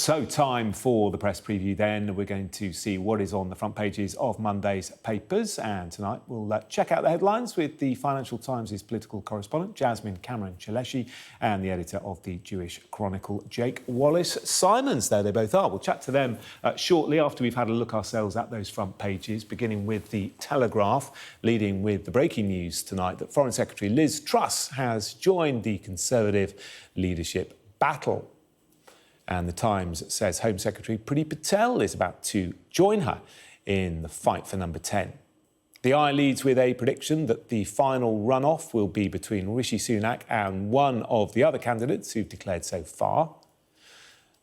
So time for the press preview then. We're going to see what is on the front pages of Monday's papers. And tonight we'll check out the headlines with the Financial Times' political correspondent, Jasmine Cameron-Chileshe, and the editor of the Jewish Chronicle, Jake Wallis-Simons. There they both are. We'll chat to them shortly after we've had a look ourselves at those front pages, beginning with the Telegraph, leading with the breaking news tonight that Foreign Secretary Liz Truss has joined the Conservative leadership battle. And the Times says Home Secretary Priti Patel is about to join her in the fight for number 10. The Eye leads with a prediction that the final runoff will be between Rishi Sunak and one of the other candidates who've declared so far.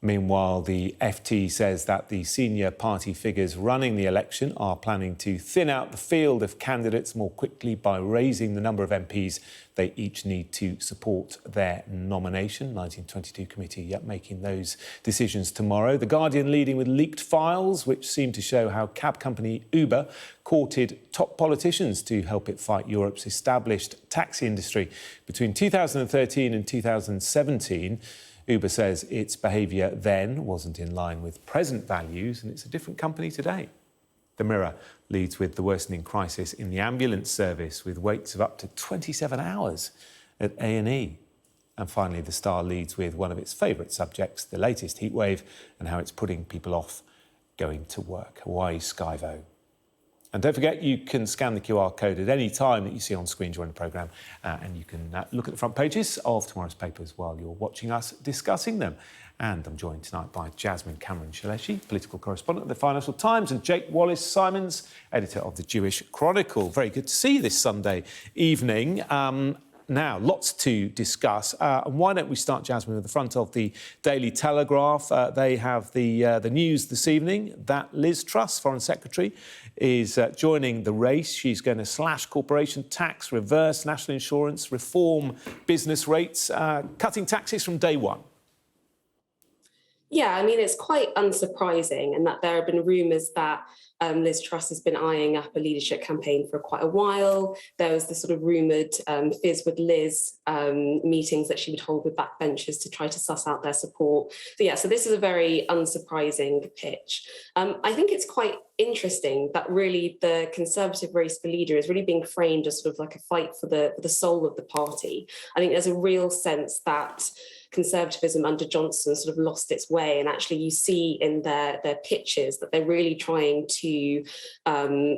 Meanwhile, the FT says that the senior party figures running the election are planning to thin out the field of candidates more quickly by raising the number of MPs they each need to support their nomination. 1922 committee making those decisions tomorrow. The Guardian leading with leaked files, which seem to show how cab company Uber courted top politicians to help it fight Europe's established taxi industry between 2013 and 2017. Uber says its behaviour then wasn't in line with present values, and it's a different company today. The Mirror leads with the worsening crisis in the ambulance service, with waits of up to 27 hours at A&E. And finally, The Star leads with one of its favourite subjects, the latest heatwave, and how it's putting people off going to work. Hawaii Skyvo. And don't forget, you can scan the QR code at any time that you see on screen during the programme, and you can look at the front pages of tomorrow's papers while you're watching us discussing them. And I'm joined tonight by Jasmine Cameron-Chileshe, political correspondent of the Financial Times, and Jake Wallis-Simons, editor of the Jewish Chronicle. Very good to see you this Sunday evening. Now, lots to discuss. And why don't we start, Jasmine, with the front of the Daily Telegraph. They have the news this evening that Liz Truss, Foreign Secretary, is joining the race. She's going to slash corporation tax, reverse national insurance, reform business rates, cutting taxes from day one. Yeah, I mean, it's quite unsurprising, and that there have been rumours that Liz Truss has been eyeing up a leadership campaign for quite a while. There was the sort of rumoured fizz with Liz meetings that she would hold with backbenchers to try to suss out their support. So this is a very unsurprising pitch. I think it's quite interesting that really the Conservative race for leader is really being framed as sort of like a fight for the soul of the party. I think there's a real sense that Conservatism under Johnson sort of lost its way, and actually you see in their pitches that they're really trying to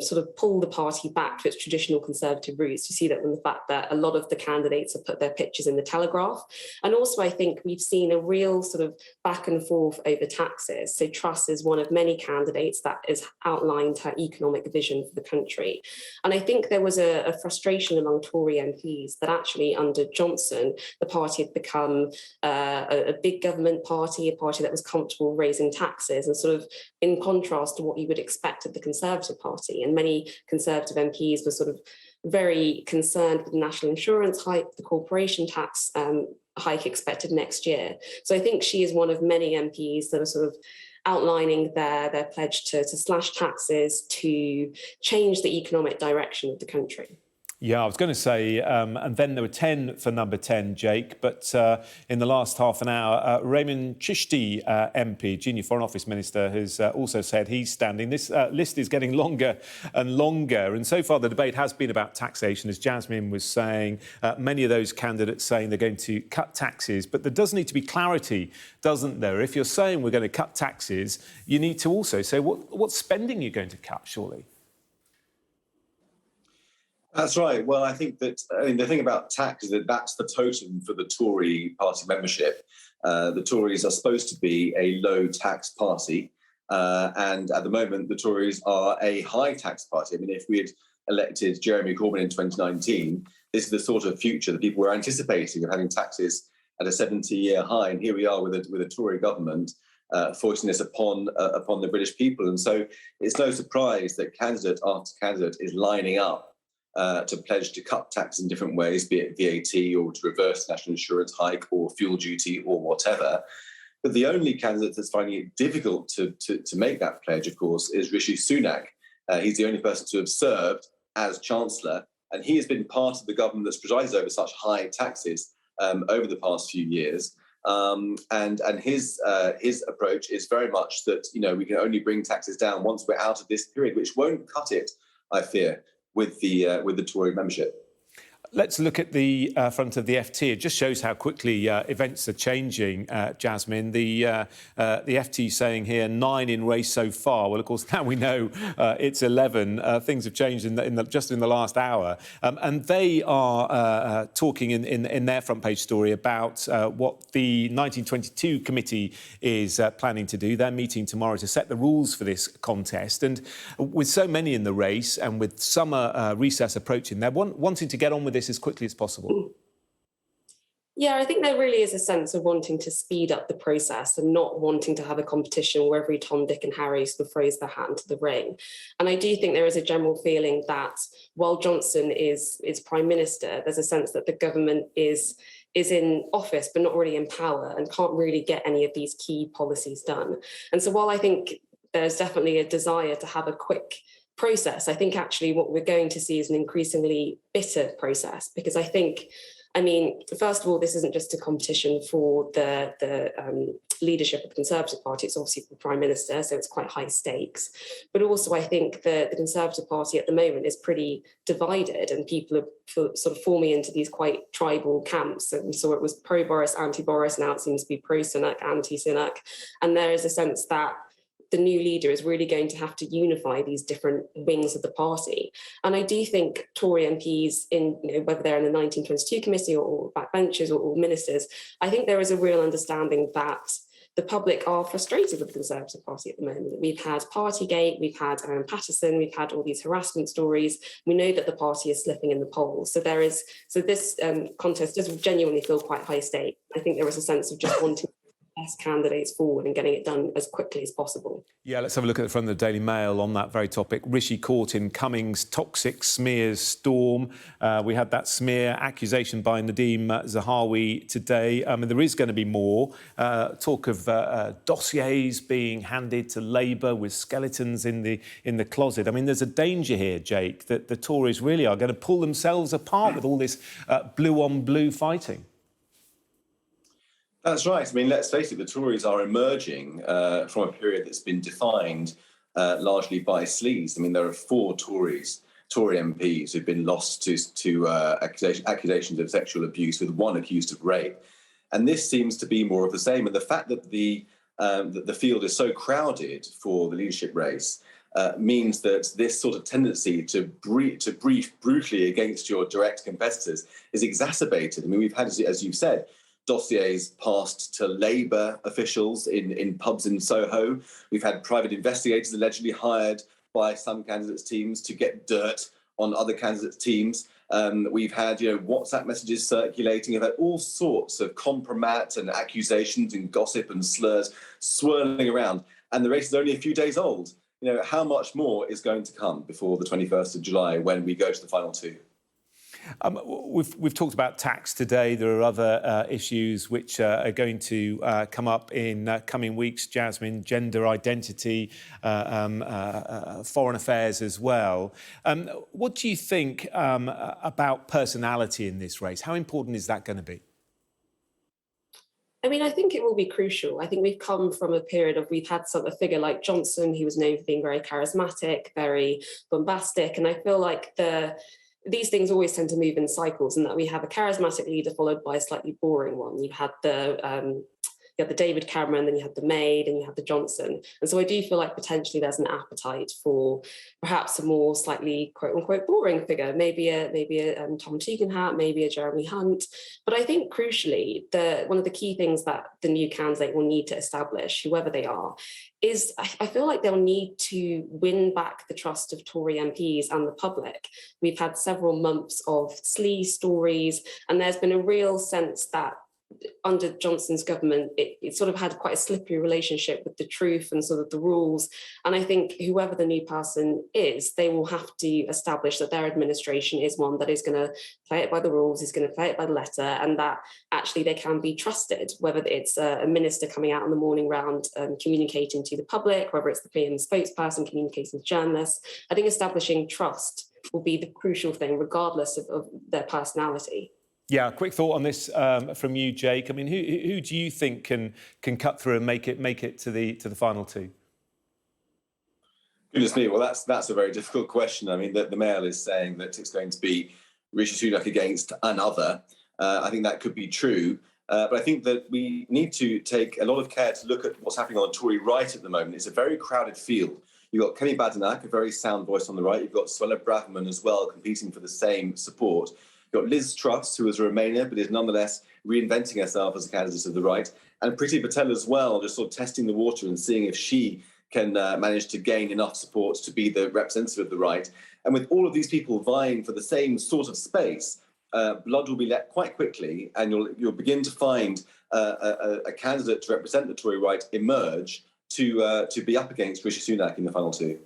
sort of pull the party back to its traditional Conservative roots. You see that in the fact that a lot of the candidates have put their pictures in the Telegraph, and also I think we've seen a real sort of back and forth over taxes. So Truss is one of many candidates that has outlined her economic vision for the country, and I think there was a frustration among Tory MPs that actually under Johnson the party had become a big government party, a party that was comfortable raising taxes, and sort of in contrast to what you would expect of the Conservative Party. And many Conservative MPs were sort of very concerned with the national insurance hike, the corporation tax hike expected next year. So I think she is one of many MPs that are sort of outlining their pledge to slash taxes, to change the economic direction of the country. Yeah, I was going to say, and then there were 10 for number 10, Jake, but in the last half an hour, Raymond Chishti, MP, Junior Foreign Office Minister, has also said he's standing. This list is getting longer and longer, and so far the debate has been about taxation, as Jasmine was saying. Many of those candidates saying they're going to cut taxes, but there does need to be clarity, doesn't there? If you're saying we're going to cut taxes, you need to also say what spending you're going to cut, surely. That's right. Well, I think that the thing about tax is that that's the totem for the Tory party membership. The Tories are supposed to be a low tax party, and at the moment the Tories are a high tax party. I mean, if we had elected Jeremy Corbyn in 2019, this is the sort of future that people were anticipating, of having taxes at a 70-year high, and here we are with a Tory government forcing this upon the British people. And so it's no surprise that candidate after candidate is lining up to pledge to cut tax in different ways, be it VAT or to reverse national insurance hike or fuel duty or whatever. But the only candidate that's finding it difficult to make that pledge, of course, is Rishi Sunak. He's the only person to have served as Chancellor, and he has been part of the government that's presided over such high taxes over the past few years. And his approach is very much that, we can only bring taxes down once we're out of this period, which won't cut it, I fear, with the Tory membership. Let's look at the front of the FT. It just shows how quickly events are changing, Jasmine. The FT saying here 9 in race so far. Well, of course, now we know it's 11. Things have changed just in the last hour. And they are talking in their front page story about what the 1922 committee is planning to do. They're meeting tomorrow to set the rules for this contest. And with so many in the race and with summer recess approaching, they're wanting to get on with this as quickly as possible. Yeah, I think there really is a sense of wanting to speed up the process and not wanting to have a competition where every Tom, Dick and Harry sort of throws their hat into the ring. And I do think there is a general feeling that while Johnson is Prime Minister, there's a sense that the government is in office but not really in power and can't really get any of these key policies done. And so while I think there's definitely a desire to have a quick process, I think actually what we're going to see is an increasingly bitter process, because I think, first of all, this isn't just a competition for the leadership of the Conservative Party. It's obviously the Prime Minister, so it's quite high stakes. But also, I think the Conservative Party at the moment is pretty divided, and people are sort of forming into these quite tribal camps. So we saw it was pro-Boris, anti-Boris. Now it seems to be pro-Sunak, anti-Sunak. And there is a sense that the new leader is really going to have to unify these different wings of the party. And I do think Tory MPs, whether they're in the 1922 committee or backbenchers or ministers, I think there is a real understanding that the public are frustrated with the Conservative Party at the moment. We've had Partygate, we've had Aaron Patterson, we've had all these harassment stories. We know that the party is slipping in the polls. So this contest does genuinely feel quite high stake. I think there is a sense of just wanting best candidates forward and getting it done as quickly as possible. Yeah, let's have a look at the front of the Daily Mail on that very topic. Rishi caught in Cummings' toxic smears storm. We had that smear accusation by Nadeem Zahawi today. There is going to be more talk of dossiers being handed to Labour with skeletons in the closet. There's a danger here, Jake, that the Tories really are going to pull themselves apart with all this blue-on-blue fighting. That's right. Let's face it, the Tories are emerging from a period that's been defined largely by sleaze. There are 4 Tory MPs who've been lost to accusations of sexual abuse, with 1 accused of rape. And this seems to be more of the same. And the fact that the field is so crowded for the leadership race means that this sort of tendency to brief brutally against your direct competitors is exacerbated. We've had, as you've said, dossiers passed to Labour officials in pubs in Soho. We've had private investigators allegedly hired by some candidates' teams to get dirt on other candidates' teams. We've had WhatsApp messages circulating. We've had all sorts of compromat and accusations and gossip and slurs swirling around. And the race is only a few days old. How much more is going to come before the 21st of July when we go to the final 2? We've talked about tax today. There are other issues which are going to come up in coming weeks, Jasmine: gender identity, foreign affairs as well. What do you think about personality in this race? How important is that going to be? I think it will be crucial. I think we've come from a period of, we've had a figure like Johnson, who was known for being very charismatic, very bombastic. And I feel like these things always tend to move in cycles, and that we have a charismatic leader followed by a slightly boring one. You had the David Cameron, then you had the May, then you had the Johnson. And so I do feel like potentially there's an appetite for perhaps a more slightly quote unquote boring figure, maybe a Tom Tugendhat, maybe a Jeremy Hunt. But I think crucially, one of the key things that the new candidate will need to establish, whoever they are, is I feel like they'll need to win back the trust of Tory MPs and the public. We've had several months of sleaze stories, and there's been a real sense that under Johnson's government, it sort of had quite a slippery relationship with the truth and sort of the rules. And I think whoever the new person is, they will have to establish that their administration is one that is going to play it by the rules, is going to play it by the letter, and that actually they can be trusted, whether it's a minister coming out on the morning round communicating to the public, whether it's the PM spokesperson communicating to journalists. I think establishing trust will be the crucial thing, regardless of their personality. Yeah, quick thought on this from you, Jake. I mean, who do you think can cut through and make it to the final two? Goodness me, well, that's a very difficult question. I mean, the Mail is saying that it's going to be Rishi Sunak against another. I think that could be true. But I think that we need to take a lot of care to look at what's happening on the Tory right at the moment. It's a very crowded field. You've got Kemi Badenoch, a very sound voice on the right. You've got Suella Braverman as well, competing for the same support. You've got Liz Truss, who is a Remainer, but is nonetheless reinventing herself as a candidate of the right. And Priti Patel as well, just sort of testing the water and seeing if she can manage to gain enough support to be the representative of the right. And with all of these people vying for the same sort of space, blood will be let quite quickly, and you'll begin to find a candidate to represent the Tory right emerge to be up against Rishi Sunak in the final two.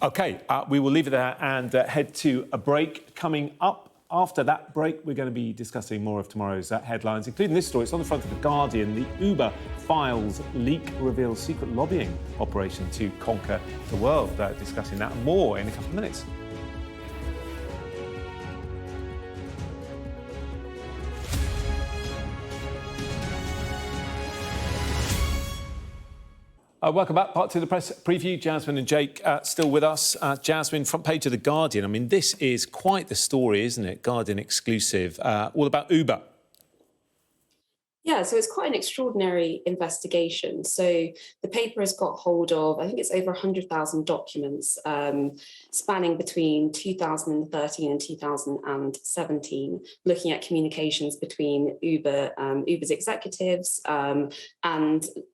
OK, we will leave it there and head to a break. Coming up after that break, we're going to be discussing more of tomorrow's headlines, including this story. It's on the front of The Guardian. The Uber files leak reveals secret lobbying operation to conquer the world. Discussing that and more in a couple of minutes. Welcome back. Part two of the press preview. Jasmine and Jake still with us. Jasmine, front page of The Guardian. I mean, this is quite the story, isn't it? Guardian exclusive. All about Uber. Yeah, so it's quite an extraordinary investigation. So the paper has got hold of, I think it's over 100,000 documents spanning between 2013 and 2017, looking at communications between Uber's executives and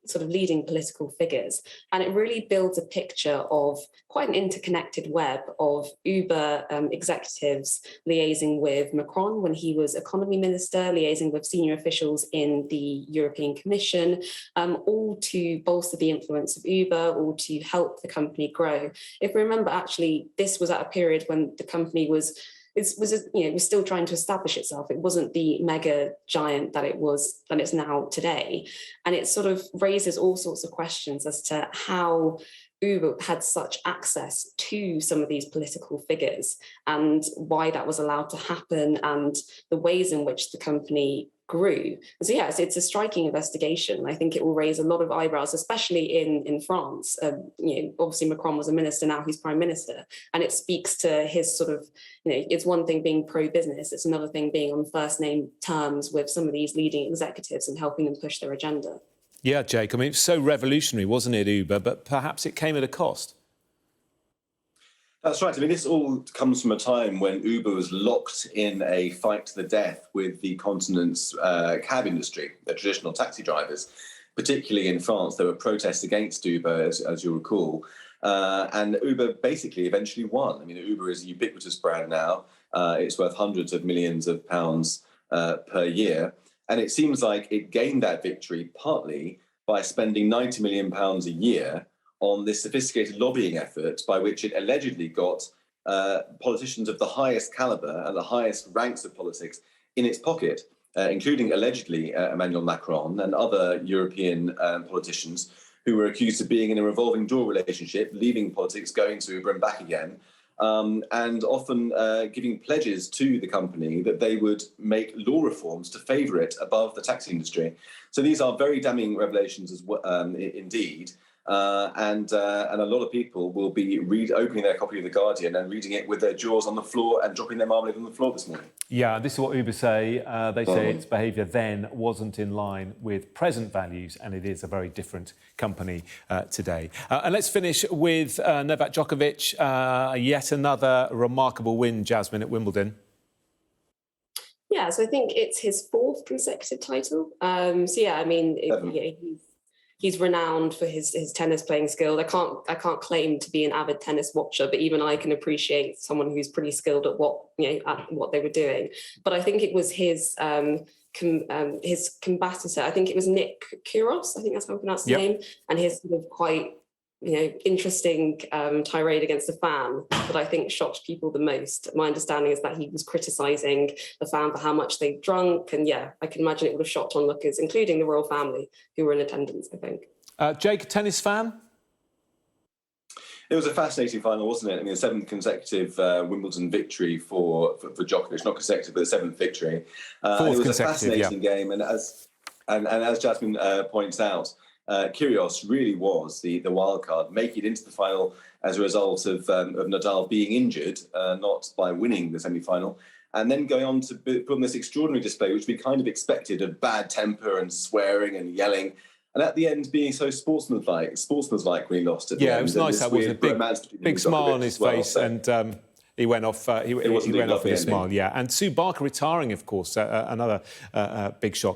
sort of leading political figures. And it really builds a picture of quite an interconnected web of Uber executives liaising with Macron when he was economy minister, liaising with senior officials in the European Commission, all to bolster the influence of Uber, all to help the company grow. If we remember, actually, this was at a period when the company was still trying to establish itself. It wasn't the mega giant that it's now today. And it sort of raises all sorts of questions as to how Uber had such access to some of these political figures and why that was allowed to happen and the ways in which the company grew. So yes, it's a striking investigation. I think it will raise a lot of eyebrows, especially in France. Obviously Macron was a minister, now he's prime minister, and it speaks to his sort of, it's one thing being pro-business, it's another thing being on first name terms with some of these leading executives and helping them push their agenda. Yeah, Jake, I mean, it's so revolutionary, wasn't it, Uber? But perhaps it came at a cost. That's right. I mean, this all comes from a time when Uber was locked in a fight to the death with the continent's cab industry, the traditional taxi drivers. Particularly in France, there were protests against Uber, as you'll recall. And Uber basically eventually won. I mean, Uber is a ubiquitous brand now. It's worth hundreds of millions of pounds per year. And it seems like it gained that victory partly by spending £90 million a year on this sophisticated lobbying effort by which it allegedly got politicians of the highest caliber and the highest ranks of politics in its pocket, including allegedly Emmanuel Macron and other European politicians who were accused of being in a revolving door relationship, leaving politics, going to Uber and back again, and often giving pledges to the company that they would make law reforms to favour it above the taxi industry. So these are very damning revelations as well, indeed. And a lot of people will be opening their copy of The Guardian and reading it with their jaws on the floor and dropping their marmalade on the floor this morning. Yeah, this is what Uber say. They say its behaviour then wasn't in line with present values, and it is a very different company today. And let's finish with Novak Djokovic. Yet another remarkable win, Jasmine, at Wimbledon. Yeah, so I think it's his fourth consecutive title. He's renowned for his tennis playing skill. I can't claim to be an avid tennis watcher, but even I can appreciate someone who's pretty skilled at what they were doing. But I think it was his competitor. I think it was Nick Kyrgios. I think that's how I pronounce his name, and his sort of quite interesting tirade against the fan that I think shocked people the most. My understanding is that he was criticising the fan for how much they drunk, and I can imagine it would have shocked onlookers, including the royal family who were in attendance, I think. Jake, tennis fan? It was a fascinating final, wasn't it? I mean, the seventh consecutive Wimbledon victory for Djokovic, not consecutive, but the seventh victory. It was a fascinating game, and as Jasmine points out, Kyrgios really was the wild card, making it into the final as a result of Nadal being injured, not by winning the semi-final, and then going on to put on this extraordinary display, which we kind of expected, of bad temper and swearing and yelling. And at the end, being so sportsmanlike when he lost at the end. Yeah, it was nice. That was a big smile on his face, and he went off. He went off with a smile. Yeah, and Sue Barker retiring, of course, another big shock.